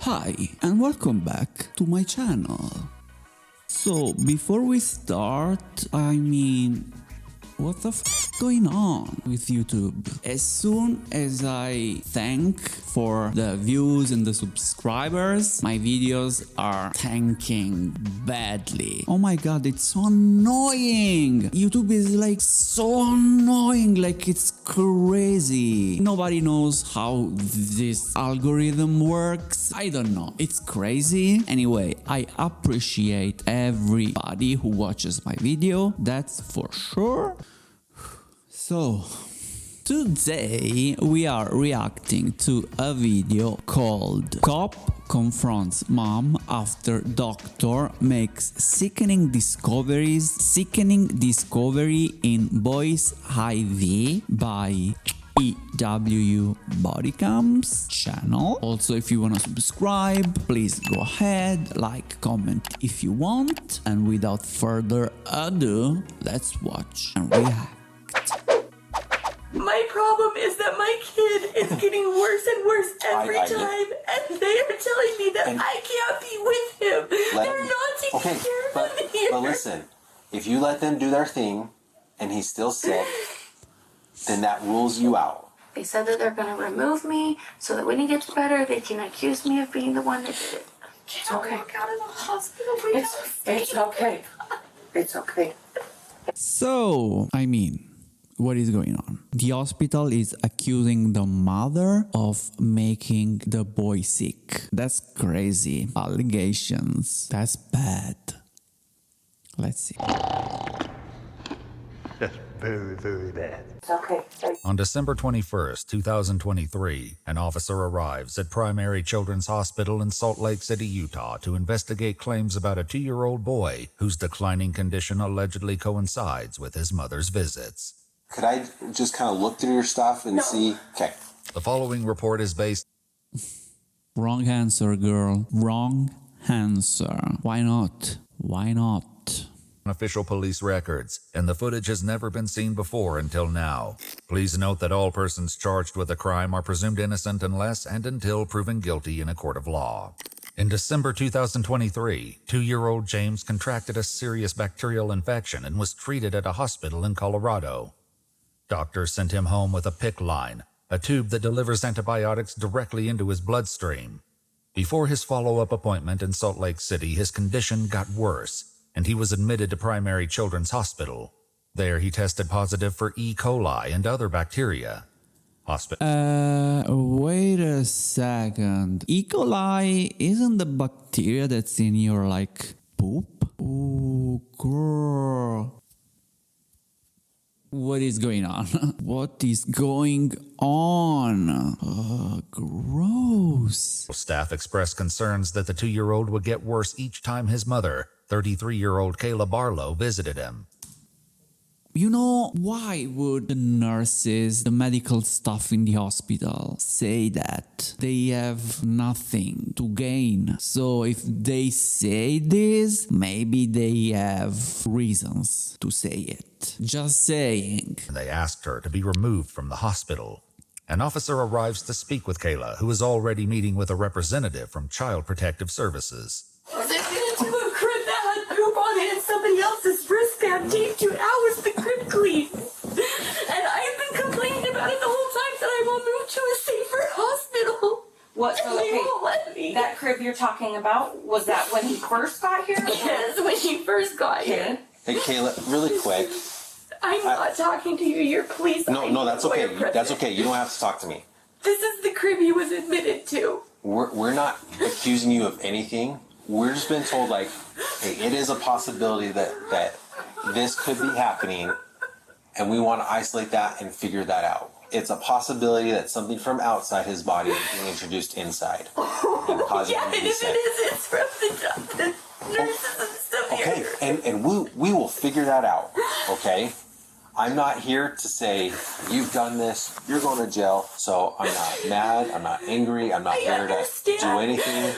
Hi and welcome back to my channel. So before we start, what the going on with YouTube? As soon as I thank for the views and the subscribers, my videos are tanking badly. Oh my god, it's so annoying. YouTube is like so annoying, like it's crazy. Nobody knows how this algorithm works. I don't know. It's crazy. Anyway, I appreciate everybody who watches my video. That's for sure. So, today we are reacting to a video called Cop Confronts Mom After Doctor Makes Sickening Discovery in Boy's IV by EWU Bodycam's channel. Also, if you want to subscribe, please go ahead, like, comment if you want. And without further ado, let's watch and react. My problem is that my kid is getting worse and worse every time, and they are telling me that I can't be with him. They're not taking care of him here. But listen, if you let them do their thing, and he's still sick, then that rules you out. They said that they're going to remove me so that when he gets better, they can accuse me of being the one that did it. It's okay. Walk out of the hospital. It's okay. It's okay. So, what is going on? The hospital is accusing the mother of making the boy sick. That's crazy. Allegations. That's bad. Let's see. That's very, very bad. It's okay. On December 21st, 2023, an officer arrives at Primary Children's Hospital in Salt Lake City, Utah to investigate claims about a 2-year-old boy whose declining condition allegedly coincides with his mother's visits. Could I just kind of look through your stuff and see? Okay. The following report is based... Wrong answer, girl. Wrong answer. Why not? Why not? on official police records, and the footage has never been seen before until now. Please note that all persons charged with a crime are presumed innocent unless and until proven guilty in a court of law. In December 2023, 2-year-old James contracted a serious bacterial infection and was treated at a hospital in Colorado. Doctors sent him home with a PICC line, a tube that delivers antibiotics directly into his bloodstream. Before his follow-up appointment in Salt Lake City, his condition got worse, and he was admitted to Primary Children's Hospital. There, he tested positive for E. coli and other bacteria. Wait a second. E. coli isn't the bacteria that's in your, poop? Oh, girl. What is going on? What is going on? Gross. Staff expressed concerns that the 2-year-old would get worse each time his mother, 33-year-old Kayla Barlow, visited him. You know, why would the nurses, the medical staff in the hospital say that? They have nothing to gain. So if they say this, maybe they have reasons to say it. Just saying. They asked her to be removed from the hospital. An officer arrives to speak with Kayla, who is already meeting with a representative from Child Protective Services. Somebody else's wristband taped to ours, the crib clean. And I've been complaining about it the whole time that I will move to a safer hospital. What? And they won't let me. That crib you're talking about, was that when he first got here? Yes, when he first got here. Hey, Kayla, really quick. I'm not talking to you. You're police. No, that's okay. That's okay. You don't have to talk to me. This is the crib he was admitted to. We're not accusing you of anything. We're just been told, hey, it is a possibility that this could be happening, and we want to isolate that and figure that out. It's a possibility that something from outside his body is being introduced inside. And causing him to be sick. It's from the nurses and stuff Okay, here. and we will figure that out, okay? I'm not here to say, you've done this, you're going to jail, so I'm not mad, I'm not angry, I'm not here to do anything.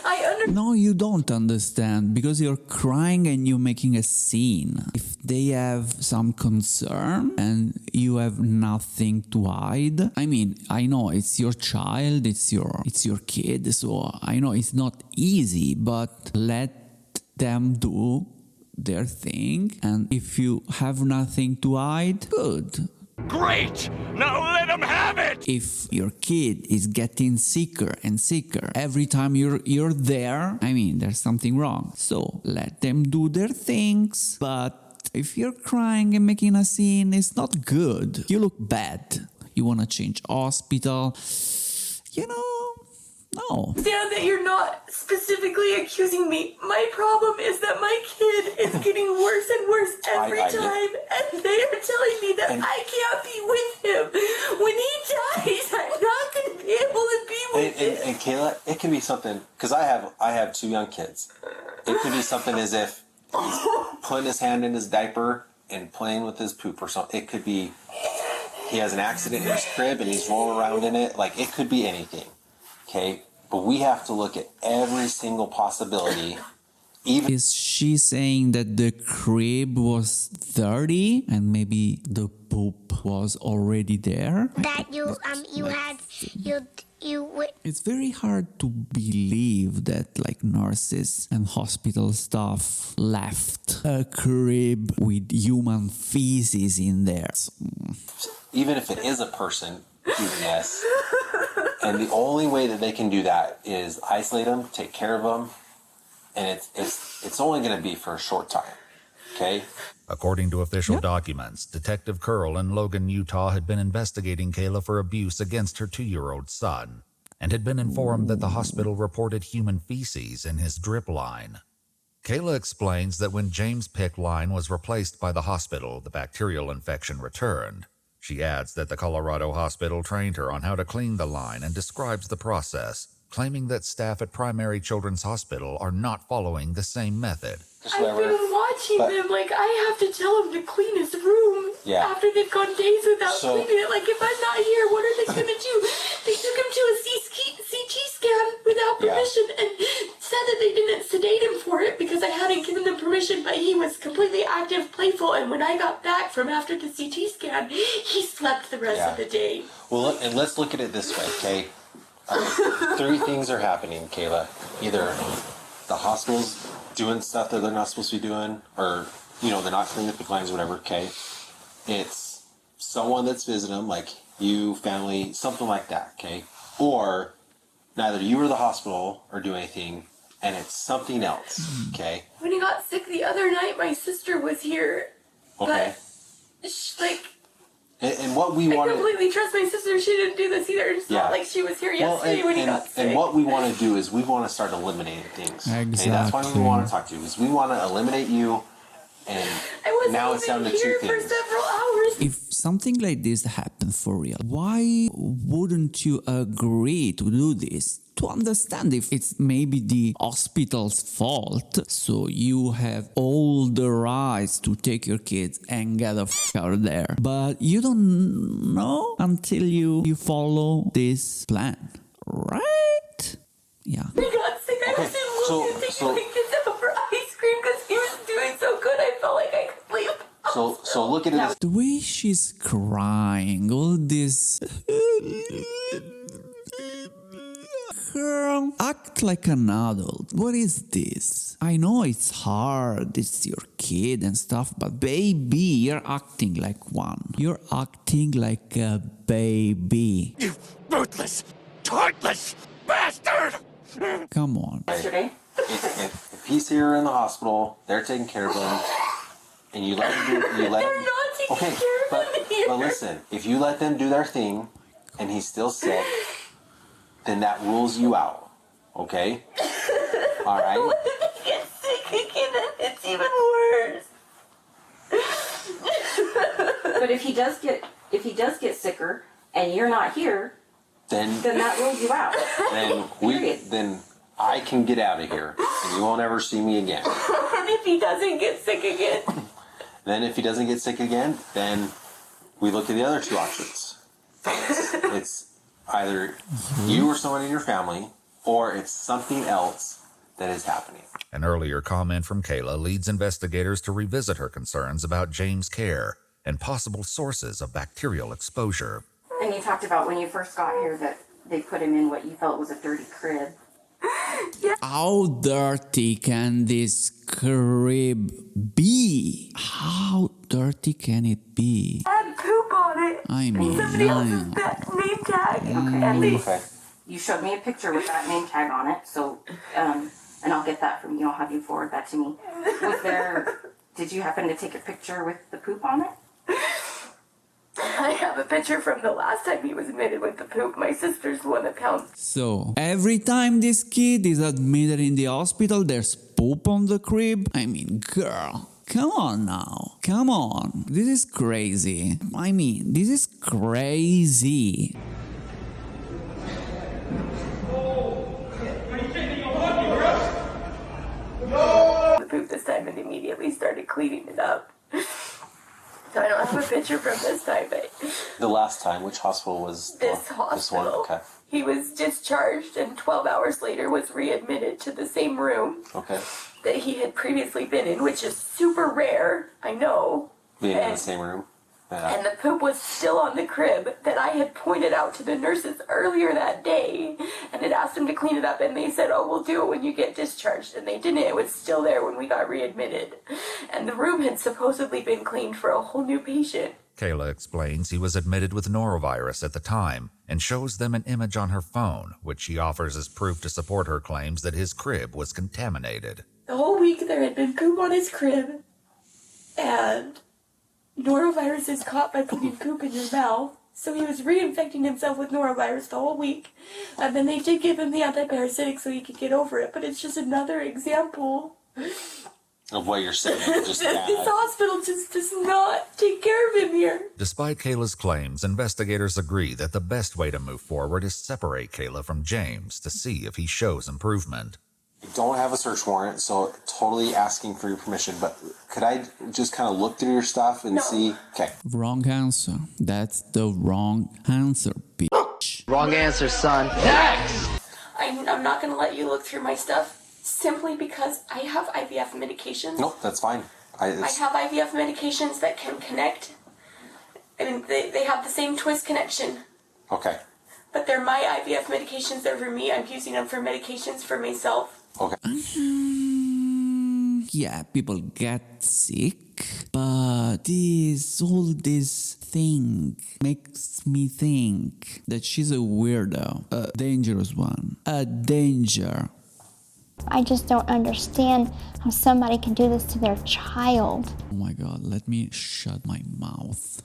No, you don't understand, because you're crying and you're making a scene. If they have some concern and you have nothing to hide. I mean, I know it's your child, it's your kid, so I know it's not easy, but let them do their thing, and if you have nothing to hide, good. Great! Now let them have it! If your kid is getting sicker and sicker every time you're there, I mean, there's something wrong. So let them do their things, but if you're crying and making a scene, it's not good. You look bad. You want to change hospital. You know, no. Understand that you're not specifically accusing me. My problem is that my kid is getting worse and worse every time, and they are telling me that I can't be with him. When he dies, I'm not going to be able to be with him. And Kayla, it can be something, because I have 2 young kids. It could be something as if he's putting his hand in his diaper and playing with his poop or something. It could be he has an accident in his crib and he's rolling around in it. Like, it could be anything. Okay, but we have to look at every single possibility. Even Is she saying that the crib was dirty and maybe the poop was already there? That It's very hard to believe that like nurses and hospital staff left a crib with human feces in there. even if it is a person doing this, and the only way that they can do that is isolate them, take care of them, and it's only going to be for a short time. Okay. According to official documents, Detective Curl in Logan, Utah had been investigating Kayla for abuse against her 2-year-old son and had been informed that the hospital reported human feces in his drip line. Kayla explains that when James' PICC line was replaced by the hospital, the bacterial infection returned. She adds that the Colorado hospital trained her on how to clean the line and describes the process, claiming that staff at Primary Children's Hospital are not following the same method. I've been watching them. Like, I have to tell him to clean his room after they've gone days without cleaning it. Like, if I'm not here, what are they going to do? They took him to a CT scan without permission and said that they didn't sedate him for it because I hadn't given them permission, but he was completely active, playful, and when I got back from after the CT scan, he slept the rest of the day. Well, look, and let's look at it this way, okay? 3 things are happening, Kayla. Either the hospital's doing stuff that they're not supposed to be doing, or, you know, they're not cleaning up the lines or whatever, okay? It's someone that's visiting them, like you, family, something like that, okay? Or neither you or the hospital are doing anything, and it's something else, okay? When he got sick the other night, my sister was here. Okay. But, like... And what we want I completely trust my sister. She didn't do this either. It's not like she was here yesterday when he got sick. And what we want to do is we want to start eliminating things. Exactly. Okay? That's why we want to talk to you. Is we want to eliminate you, and now it's down to 2 things. For several hours. If something like this happened for real, why wouldn't you agree to do this? To understand if it's maybe the hospital's fault, so you have all the rights to take your kids and get the f*** out of there. But you don't know until you follow this plan, right? Yeah. He got sick. I was in Logan taking my kids out for ice cream because he was doing so good. I felt like I could leave. So look at it. The way she's crying, all this... Girl, act like an adult. What is this? I know it's hard, it's your kid and stuff, but baby, you're acting like one. You're acting like a baby. You ruthless, heartless bastard! Come on. Yesterday? If he's here in the hospital, they're taking care of him, and you let him do... They're not taking care of him here. But listen, if you let them do their thing, and he's still sick, then that rules you out, okay? All right? When he gets sick again, it's even worse. But if he does get sicker and you're not here, then that rules you out. then I can get out of here, and you won't ever see me again. And if he doesn't get sick again? Then if he doesn't get sick again, then we look at the other 2 options. It's either you or someone in your family, or it's something else that is happening. An earlier comment from Kayla leads investigators to revisit her concerns about James' care and possible sources of bacterial exposure. And you talked about when you first got here that they put him in what you felt was a dirty crib. How dirty can this crib be? How dirty can it be? Had poop on it. I mean, Somebody else's name tag. Okay. You showed me a picture with that name tag on it, so, and I'll get that from you. I'll have you forward that to me. Did you happen to take a picture with the poop on it? I have a picture from the last time he was admitted with the poop. My sister's the one that found. So, every time this kid is admitted in the hospital, there's poop on the crib? I mean, girl, come on now. Come on. This is crazy. I mean, this is crazy. The poop this time and immediately started cleaning it up. So I don't have a picture from this time, but The last time, which hospital was this hospital, This one? Okay. he was discharged and 12 hours later was readmitted to the same room Okay. that he had previously been in, which is super rare, I know. Being in the And- same room. And the poop was still on the crib that I had pointed out to the nurses earlier that day and had asked them to clean it up, and they said, oh, we'll do it when you get discharged. And they didn't. It was still there when we got readmitted. And the room had supposedly been cleaned for a whole new patient. Kayla explains he was admitted with norovirus at the time and shows them an image on her phone, which she offers as proof to support her claims that his crib was contaminated. The whole week there had been poop on his crib, and norovirus is caught by putting poop in your mouth. So he was reinfecting himself with norovirus the whole week. And then they did give him the antiparasitic so he could get over it. But it's just another example Of what you're saying. Just that this bad. hospital just does not take care of him here. Despite Kayla's claims, investigators agree that the best way to move forward is separate Kayla from James to see if he shows improvement. I don't have a search warrant, so totally asking for your permission, but could I just kind of look through your stuff and see? Okay. Wrong answer. That's the wrong answer, bitch. Wrong answer, son. I'm not going to let you look through my stuff simply because I have IVF medications. Nope, that's fine. I have IVF medications that can connect, and they have the same twist connection. Okay. But they're my IVF medications. They're for me. I'm using them for medications for myself. Okay. Yeah, people get sick, but this thing makes me think that she's a weirdo, a dangerous one, a danger. I just don't understand how somebody can do this to their child. Oh my god, let me shut my mouth.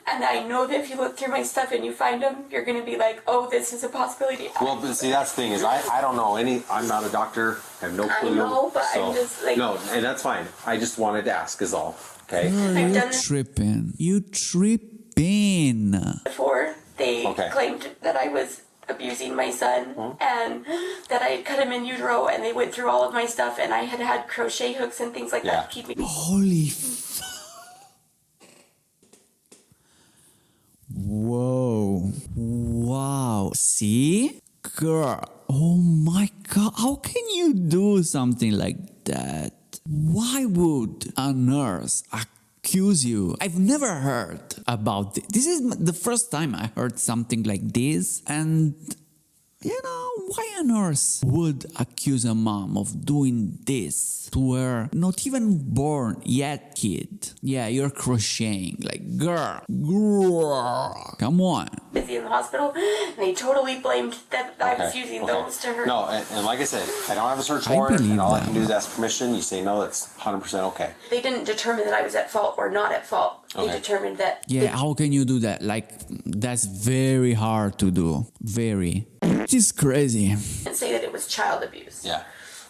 And I know that if you look through my stuff and you find them, you're going to be like, oh, this is a possibility. Well, but see, that's the thing is I don't know I'm not a doctor. I have no clue. I know, but so, I'm just like... No, and that's fine. I just wanted to ask is all. Okay? I've done You this tripping. You tripping. before. They Okay. claimed that I was abusing my son and that I had cut him in utero, and they went through all of my stuff, and I had crochet hooks and things like that to keep me... Holy Whoa. Wow. See? Girl. Oh my god. How can you do something like that? Why would a nurse accuse you? I've never heard about this. This is the first time I heard something like this. And, you know, why a nurse would accuse a mom of doing this to her not even born yet kid? Yeah, you're crocheting. Like, girl, come on. busy in the hospital, and they totally blamed that I was using those to hurt. No, and like I said, I don't have a search I warrant, believe and all I that. can do is ask permission. You say no, that's 100% okay. They didn't determine that I was at fault or not at fault. They Okay. determined that... Yeah, how can you do that? Like, that's very hard to do. Very. It's crazy. And say that it was child abuse. Yeah.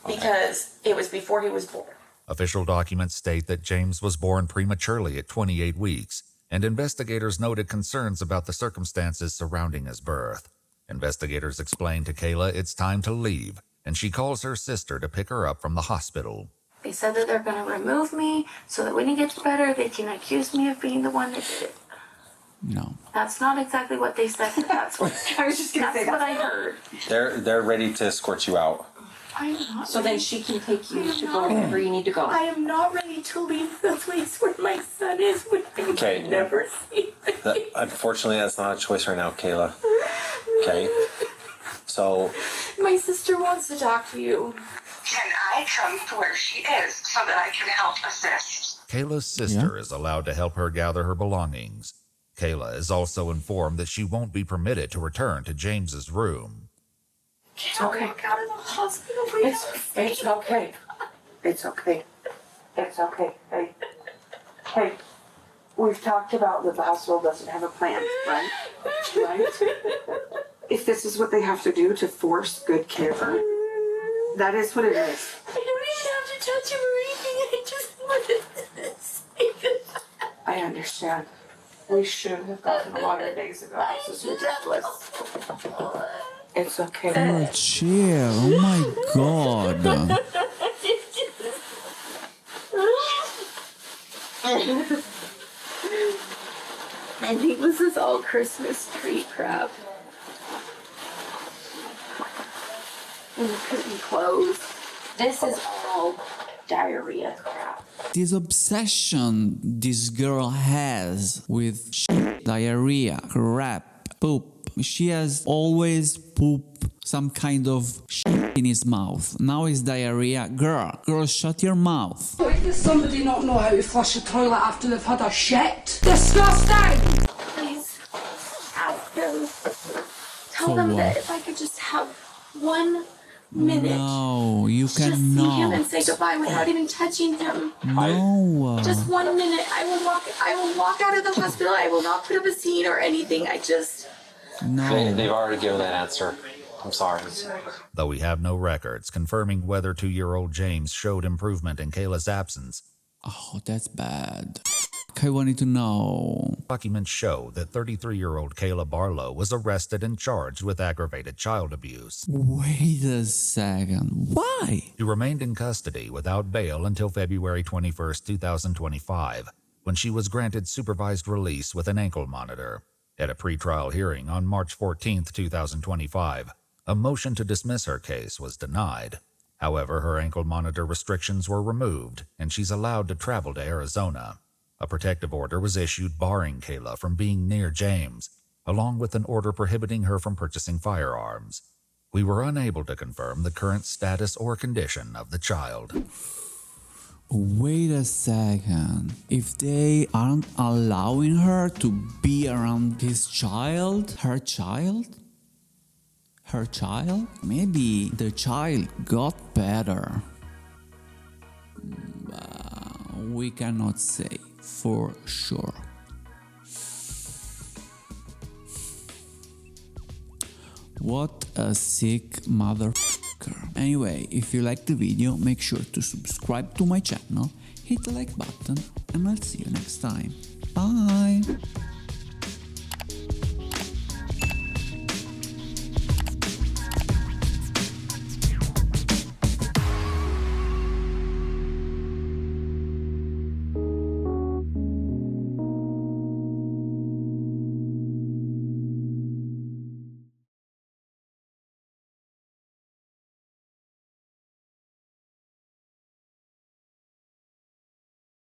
Okay. Because it was before he was born. Official documents state that James was born prematurely at 28 weeks, and investigators noted concerns about the circumstances surrounding his birth. Investigators explained to Kayla it's time to leave, and she calls her sister to pick her up from the hospital. They said that they're going to remove me so that when he gets better, they can accuse me of being the one that did it. No. That's not exactly what they said, but that's what I was just gonna say that's what I heard. They're ready to escort you out. I'm not So ready. then she can take you to go wherever you need to go. I am not ready to leave the place where my son is with things Okay. I never see. Unfortunately, that's not a choice right now, Kayla. Okay? So, My sister wants to talk to you. Can I come to where she is so that I can help assist? Kayla's sister is allowed to help her gather her belongings. Kayla is also informed that she won't be permitted to return to James's room. Get okay. Walk out of the hospital. It's okay. It's okay. It's okay. Hey, we've talked about that the hospital doesn't have a plan, right? Right? If this is what they have to do to force good care, that is what it is. I don't even have to touch him or anything. I just wanted this. I understand. We should have gotten a water days ago. This is ridiculous. It's okay. Oh, chill. Oh my god. I think this is all Christmas tree crap. And couldn't close. This is all diarrhea crap. This obsession this girl has with shit, diarrhea, crap, poop. She has always poop, some kind of shit in his mouth. Now it's diarrhea. Girl, shut your mouth. Why does somebody not know how to flush a toilet after they've had a shit? Disgusting! Please ask him. Tell them that if I could just have 1 minute. No, you Just see him cannot. and say goodbye without even touching him. No. Just 1 minute. I will walk out of the hospital. I will not put up a scene or anything. No. they've already given that answer. I'm sorry. Though we have no records confirming whether 2-year-old James showed improvement in Kayla's absence, Oh, that's bad. I wanted to know. documents show that 33-year-old Kayla Barlow was arrested and charged with aggravated child abuse. Wait a second. Why? She remained in custody without bail until February 21, 2025, when she was granted supervised release with an ankle monitor. At a pretrial hearing on March 14, 2025, a motion to dismiss her case was denied. However, her ankle monitor restrictions were removed, and she's allowed to travel to Arizona. A protective order was issued barring Kayla from being near James, along with an order prohibiting her from purchasing firearms. We were unable to confirm the current status or condition of the child. Wait a second. If they aren't allowing her to be around his child, her child? Maybe the child got better. We cannot say for sure. What a sick motherfucker. Anyway, if you like the video, make sure to subscribe to my channel, hit the like button, and I'll see you next time. Bye!